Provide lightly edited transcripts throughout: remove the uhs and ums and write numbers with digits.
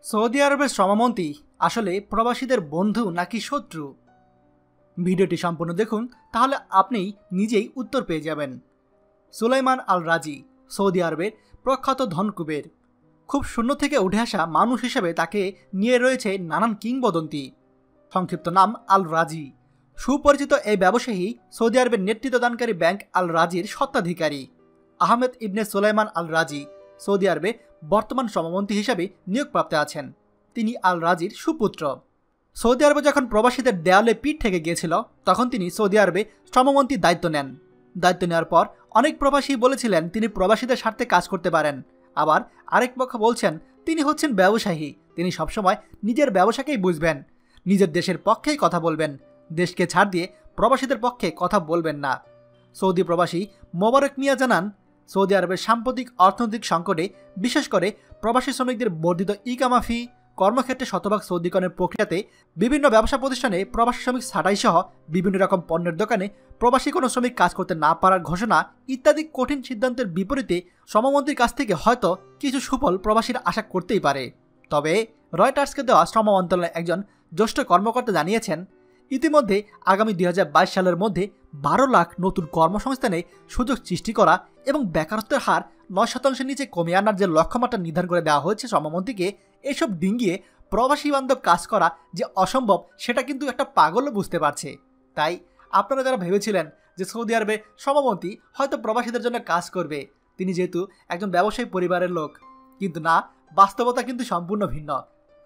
Saudi আরবের শ্রমমন্ত্রী আসলে প্রবাসীদের বন্ধু নাকি শত্রু? ভিডিওটি সম্পূর্ণ দেখুন, তাহলে আপনি নিজেই উত্তর পেয়ে যাবেন। সুলাইমান আল রাজি সৌদি আরবের প্রখ্যাত ধনকুবের। খুব শূন্য থেকে উঠে আসা মানুষ হিসেবে তাকে নিয়ে রয়েছে নানান কিংবদন্তি। সংক্ষিপ্ত নাম আল রাজি। সুপরিচিত এই ব্যবসায়ী সৌদি আরবের নেতৃত্বদানকারী ব্যাংক আল রাজির স্বত্বাধিকারী। আহমেদ ইবনে সুলাইমান আল রাজি সৌদি আরবে বর্তমান শ্রমমন্ত্রী হিসেবে নিয়োগপ্রাপ্ত আছেন। তিনি আল রাজির সুপুত্র। সৌদি আরবে যখন প্রবাসীদের দেয়ালে পিঠ থেকে গিয়েছিল, তখন তিনি সৌদি আরবে শ্রমমন্ত্রীর দায়িত্ব নেন। দায়িত্ব নেওয়ার পর অনেক প্রবাসী বলেছিলেন তিনি প্রবাসীদের স্বার্থে কাজ করতে পারেন। আবার আরেক পক্ষ বলছেন তিনি হচ্ছেন ব্যবসায়ী, তিনি সবসময় নিজের ব্যবসাকেই বুঝবেন, নিজের দেশের পক্ষেই কথা বলবেন, দেশকে ছাড় দিয়ে প্রবাসীদের পক্ষে কথা বলবেন না। সৌদি প্রবাসী মোবারক মিয়া জানান, সৌদি আরবের সাম্প্রতিক অর্থনৈতিক সংকটে বিশেষ করে প্রবাসী শ্রমিকদের বর্ধিত ইকামা ফি, কর্মক্ষেত্রে শতভাগ সৌদিকরণের প্রক্রিয়াতে বিভিন্ন ব্যবসা প্রতিষ্ঠানে প্রবাসী শ্রমিক ছাঁটাই সহ বিভিন্ন রকম পণ্যের দোকানে প্রবাসী কোনো শ্রমিক কাজ করতে না পারার ঘোষণা ইত্যাদি কঠিন সিদ্ধান্তের বিপরীতে শ্রমমন্ত্রীর কাছ থেকে হয়তো কিছু সুফল প্রবাসীরা আশা করতেই পারে। তবে রয়টার্সকে দেওয়া শ্রম মন্ত্রণালয়ের একজন জ্যেষ্ঠ কর্মকর্তা জানিয়েছেন, ইতিমধ্যে আগামী 2022 সালের মধ্যে 12 লাখ নতুন কর্মসংস্থানে সুযোগ সৃষ্টি করা এবং বেকারত্বের হার 9% নিচে কমিয়ে আনার যে লক্ষ্যমাত্রা নির্ধারণ করে দেওয়া হয়েছে শ্রমমন্ত্রীকে, এসব ডিঙ্গিয়ে প্রবাসী বান্ধব কাজ করা যে অসম্ভব সেটা কিন্তু একটা পাগলও বুঝতে পারছে। তাই আপনারা যারা ভেবেছিলেন যে সৌদি আরবে শ্রমমন্ত্রী হয়তো প্রবাসীদের জন্য কাজ করবে, তিনি যেহেতু একজন ব্যবসায়ী পরিবারের লোক, কিন্তু না, বাস্তবতা কিন্তু সম্পূর্ণ ভিন্ন।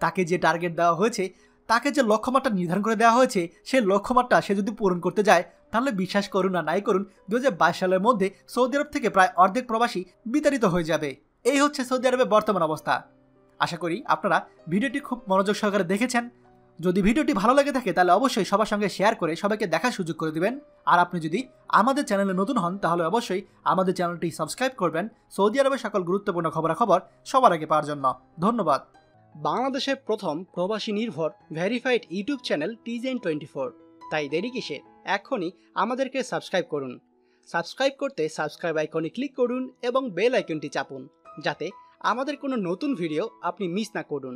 তাকে যে টার্গেট দেওয়া হয়েছে, তাকে যে লক্ষ্যমাত্রা নির্ধারণ করে দেওয়া হয়েছে, সেই লক্ষ্যমাত্রা সে যদি পূরণ করতে যায়, তাহলে বিশ্বাস করুন আর নাই করুন 2022 সালের মধ্যে সৌদি আরব থেকে প্রায় অর্ধেক প্রবাসী বিতাড়িত হয়ে যাবে। এই হচ্ছে সৌদি আরবের বর্তমান অবস্থা। আশা করি আপনারা ভিডিওটি খুব মনোযোগ সহকারে দেখেছেন। যদি ভিডিওটি ভালো লেগে থাকে তাহলে অবশ্যই সবার সঙ্গে শেয়ার করে সবাইকে দেখার সুযোগ করে দিবেন। আর আপনি যদি আমাদের চ্যানেলে নতুন হন তাহলে অবশ্যই আমাদের চ্যানেলটি সাবস্ক্রাইব করবেন সৌদি আরবের সকল গুরুত্বপূর্ণ খবরাখবর সবার আগে পাওয়ার জন্য। ধন্যবাদ। বাংলাদেশের প্রথম প্রবাসী নির্ভর ভেরিফাইড ইউটিউব চ্যানেল TJN24। তাই দেরি কিসে, এখনই আমাদেরকে সাবস্ক্রাইব করুন। সাবস্ক্রাইব করতে সাবস্ক্রাইব আইকনে ক্লিক করুন এবং বেল আইকনটি চাপুন, যাতে আমাদের কোনো নতুন ভিডিও আপনি মিস না করুন।